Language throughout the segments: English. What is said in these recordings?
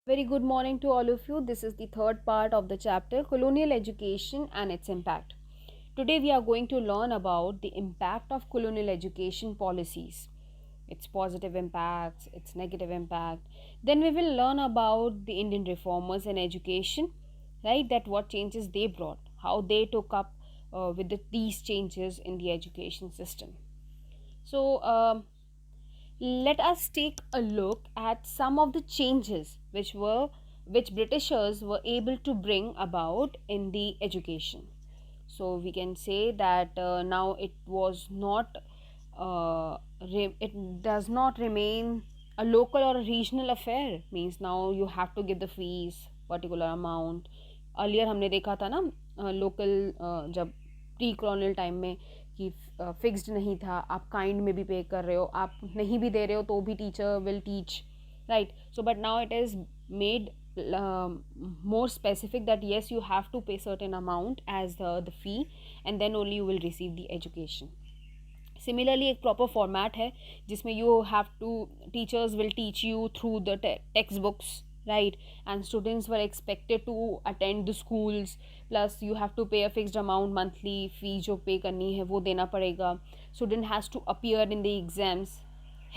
Very good morning to all of you. This is the third part of the chapter Colonial Education and its Impact. Today we are going to learn about the impact of colonial education policies, its positive impacts, its negative impact. Then we will learn about the Indian reformers in education, right? That what changes they brought, how they took up with these changes in the education system. So, let us take a look at some of the changes which Britishers were able to bring about in the education. So we can say that now it does not remain a local or a regional affair. Means now you have to give the fees particular amount. Earlier हमने देखा था ना local जब pre colonial time में कि fixed नहीं था, आप काइंड में भी पे कर रहे हो, आप नहीं भी दे रहे हो तो भी teacher will teach, right. So but now it is made more specific that yes, you have to pay certain amount as the fee, and then only you will receive the education. Similarly, एक proper format है जिसमें you have to, teachers will teach you through the textbooks, right, and students were expected to attend the schools, plus you have to pay a fixed amount monthly fee जो pay करनी है वो देना पड़ेगा. Student has to appear in the exams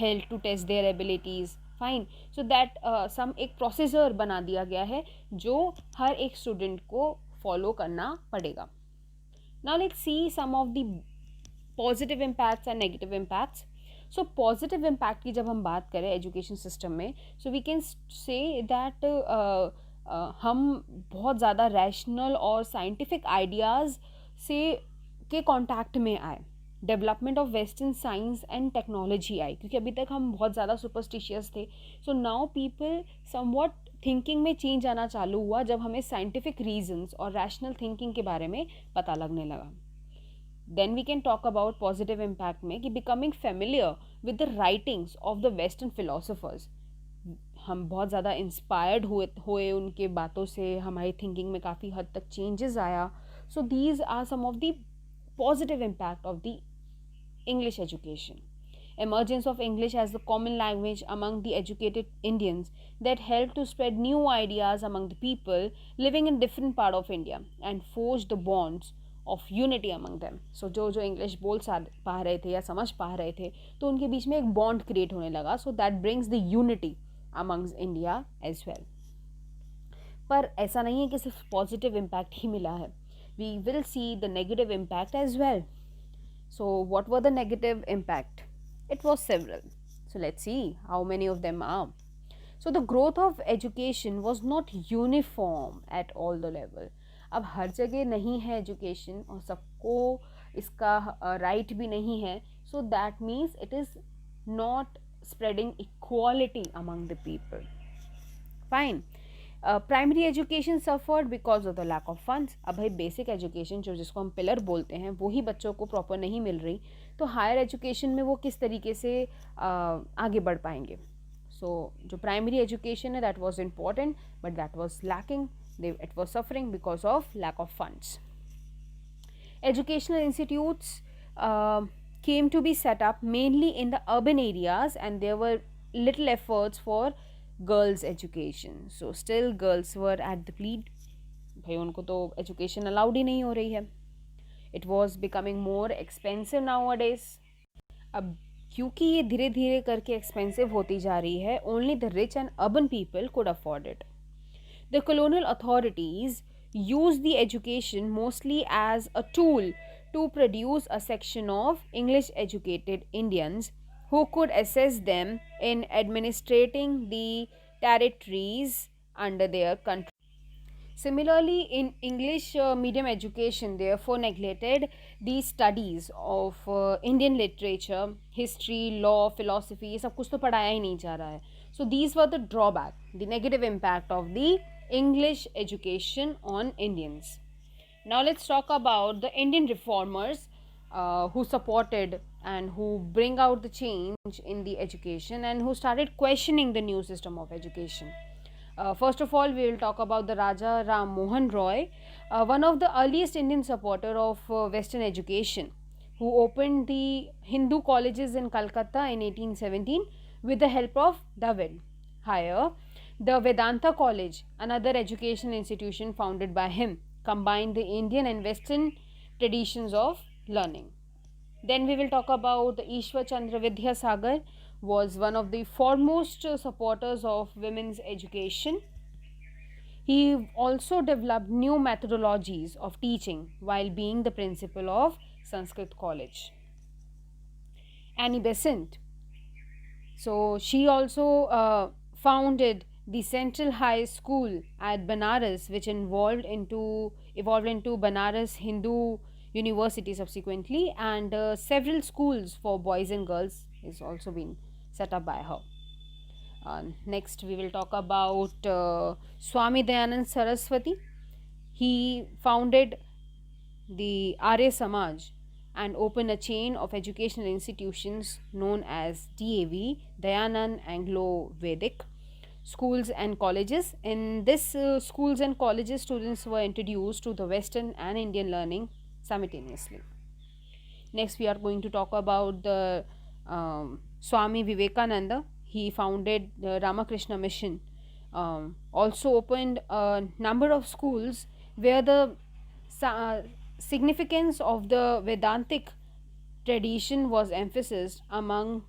held to test their abilities, fine. So that some एक procedure बना दिया गया है जो हर एक स्टूडेंट को फॉलो करना पड़ेगा. Now let's see some of the positive impacts and negative impacts. So positive impact की जब हम बात करें एजुकेशन सिस्टम में, so we can say that हम बहुत ज़्यादा रैशनल और साइंटिफिक आइडियाज़ से के कांटेक्ट में आए. Development of western science and technology आई, क्योंकि अभी तक हम बहुत ज़्यादा सुपरस्टिशियस थे. So now people somewhat thinking में चेंज आना चालू हुआ जब हमें साइंटिफिक रीजंस और रैशनल थिंकिंग के बारे में पता लगने लगा. Then we can talk about positive impact में कि becoming familiar with the writings of the western philosophers. हम बहुत ज़्यादा इंस्पायर्ड हुए उनके बातों से, हमारी थिंकिंग में काफ़ी हद तक चेंजेस आया. So these are some of the positive impact of the English education. Emergence of English as the common language among the educated Indians that helped to spread new ideas among the people living in different part of India and forge the bonds of unity among them. So जो English बोल पा रहे थे या समझ पा रहे थे तो उनके बीच में एक बॉन्ड क्रिएट होने लगा. So that brings the unity amongst India as well. पर ऐसा नहीं है कि सिर्फ पॉजिटिव इम्पैक्ट ही मिला है. We will see the negative impact as well. So what were the negative impact? It was several. So let's see how many of them are. So the growth of education was not uniform at all the level. अब हर जगह नहीं है education और सबको इसका right भी नहीं है. So that means it is not spreading equality among the people. Fine. Primary education suffered because of the lack of funds. अब भाई बेसिक एजुकेशन जो जिसको हम पिलर बोलते हैं वही बच्चों को प्रॉपर नहीं मिल रही, तो हायर एजुकेशन में वो किस तरीके से आगे बढ़ पाएंगे. सो जो प्राइमरी एजुकेशन है that was important but that was lacking, it was suffering because of lack of funds. Educational institutes came to be set up mainly in the urban areas and there were little efforts for girls education. So still girls were at the lead. भाई उनको तो education allowed ही नहीं हो रही है. It was becoming more expensive nowadays. अब क्योंकि ये धीरे धीरे करके expensive होती जा रही है, only the rich and urban people could afford it. The colonial authorities used the education mostly as a tool to produce a section of English educated Indians who could assist them in administrating the territories under their control. Similarly, in English medium education, therefore neglected the studies of Indian literature, history, law, philosophy. ये सब कुछ तो पढ़ाया ही नहीं जा रहा है. So these were the drawback, the negative impact of the English education on Indians. Now let's talk about the Indian reformers who supported and who bring out the change in the education and who started questioning the new system of education. First of all, we will talk about the Raja Ram Mohan Roy, one of the earliest Indian supporter of Western education, who opened the Hindu colleges in Calcutta in 1817 with the help of David. Higher, The Vedanta College, another education institution founded by him, combined the Indian and Western traditions of learning. Then we will talk about the Ishwar Chandra Vidyasagar was one of the foremost supporters of women's education. He also developed new methodologies of teaching while being the principal of Sanskrit College. Annie Besant. So she also founded the Central High School at Banaras, which evolved into Banaras Hindu University subsequently, and several schools for boys and girls is also been set up by her. Next, we will talk about Swami Dayanand Saraswati. He founded the Arya Samaj and opened a chain of educational institutions known as DAV, Dayanand Anglo Vedic schools and colleges. In this schools and colleges, students were introduced to the Western and Indian learning simultaneously. Next, we are going to talk about the Swami Vivekananda. He founded the Ramakrishna Mission. Also opened a number of schools where the significance of the Vedantic tradition was emphasized along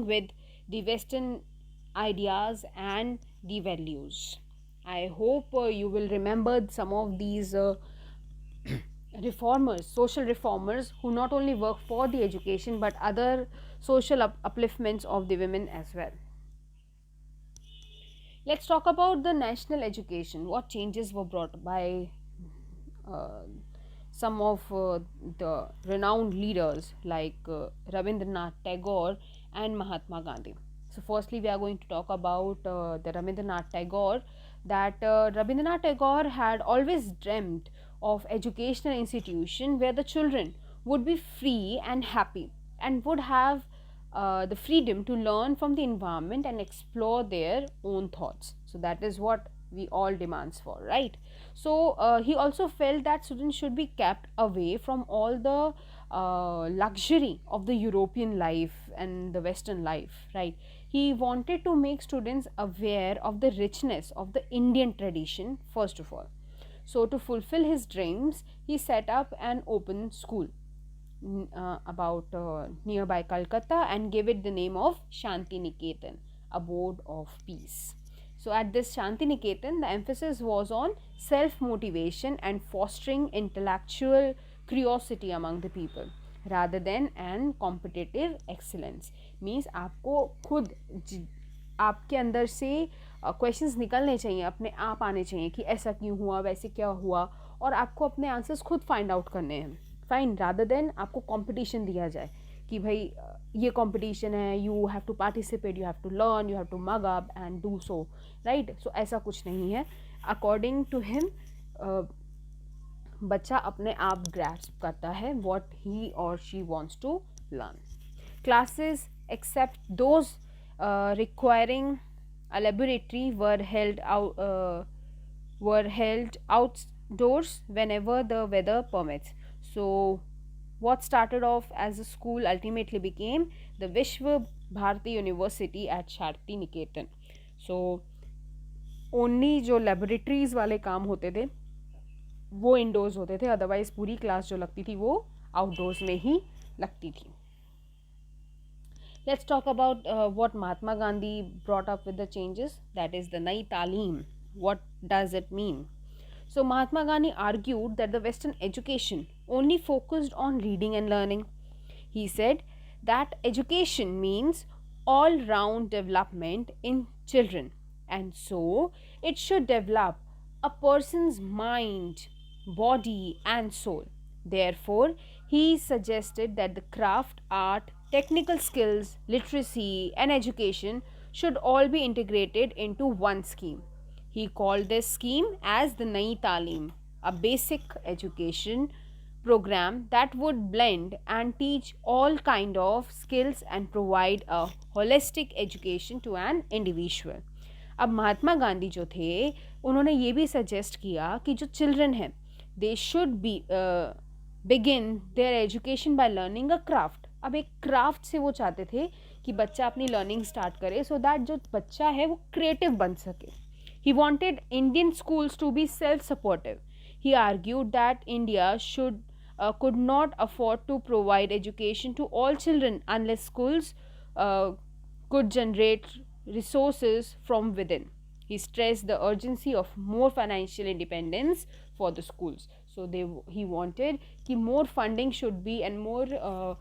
with the Western ideas and the values. I hope you will remember some of these reformers, social reformers, who not only work for the education but other social upliftments of the women as well. Let's talk about the national education. What changes were brought by some of the renowned leaders like Rabindranath Tagore and Mahatma Gandhi. So firstly, we are going to talk about the Rabindranath Tagore, that Rabindranath Tagore had always dreamt of educational institution where the children would be free and happy and would have the freedom to learn from the environment and explore their own thoughts. So that is what we all demands for, right? So he also felt that students should be kept away from all the luxury of the European life and the Western life, right? He wanted to make students aware of the richness of the Indian tradition first of all. So to fulfill his dreams, he set up an open school about nearby Calcutta and gave it the name of Shanti Niketan, abode of peace. So at this Shanti Niketan, the emphasis was on self-motivation and fostering intellectual curiosity among the people rather than an competitive excellence. Means आपको खुद आपके अंदर से questions निकलने चाहिए, अपने आप आने चाहिए कि ऐसा क्यों हुआ, वैसे क्या हुआ, और आपको अपने आंसर्स खुद फाइंड आउट करने हैं, फाइन, रादर देन आपको कंपटीशन दिया जाए कि भाई ये कंपटीशन है, you have to participate, you have to learn, you have to mug up and do so, right? So ऐसा कुछ नहीं है. अकॉर्डिंग टू हिम बच्चा अपने आप ग्रैस्प करता है व्हाट ही और she wants to learn. Classes except those requiring a laboratory were held outdoors whenever the weather permits. So what started off as a school ultimately became the Vishwa Bharati University at Shanti Niketan. So only जो laboratories वाले काम होते थे वो indoors होते थे, otherwise पूरी class जो लगती थी वो outdoors में ही लगती थी. Let's talk about what Mahatma Gandhi brought up with the changes, that is the Nai Talim. What does it mean? So Mahatma Gandhi argued that the Western education only focused on reading and learning. He said that education means all-round development in children, and so it should develop a person's mind, body and soul. Therefore, he suggested that the craft, art, technical skills, literacy and education should all be integrated into one scheme. He called this scheme as the Nai Talim, a basic education program that would blend and teach all kind of skills and provide a holistic education to an individual. अब महात्मा गांधी जो थे उन्होंने ये भी suggest किया कि जो children हैं they should be begin there education by learning a craft. अब एक क्राफ्ट से वो चाहते थे कि बच्चा अपनी लर्निंग स्टार्ट करे सो दैट जो बच्चा है वो क्रिएटिव बन सके. He wanted Indian schools to be self-supportive. He argued that India could not afford to provide education to all children unless schools uh, could generate resources from within. He stressed the urgency of more financial independence for the schools. So he wanted कि more funding should be and more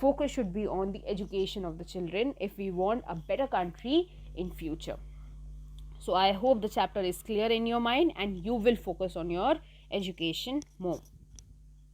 focus should be on the education of the children if we want a better country in future. So I hope the chapter is clear in your mind and you will focus on your education more.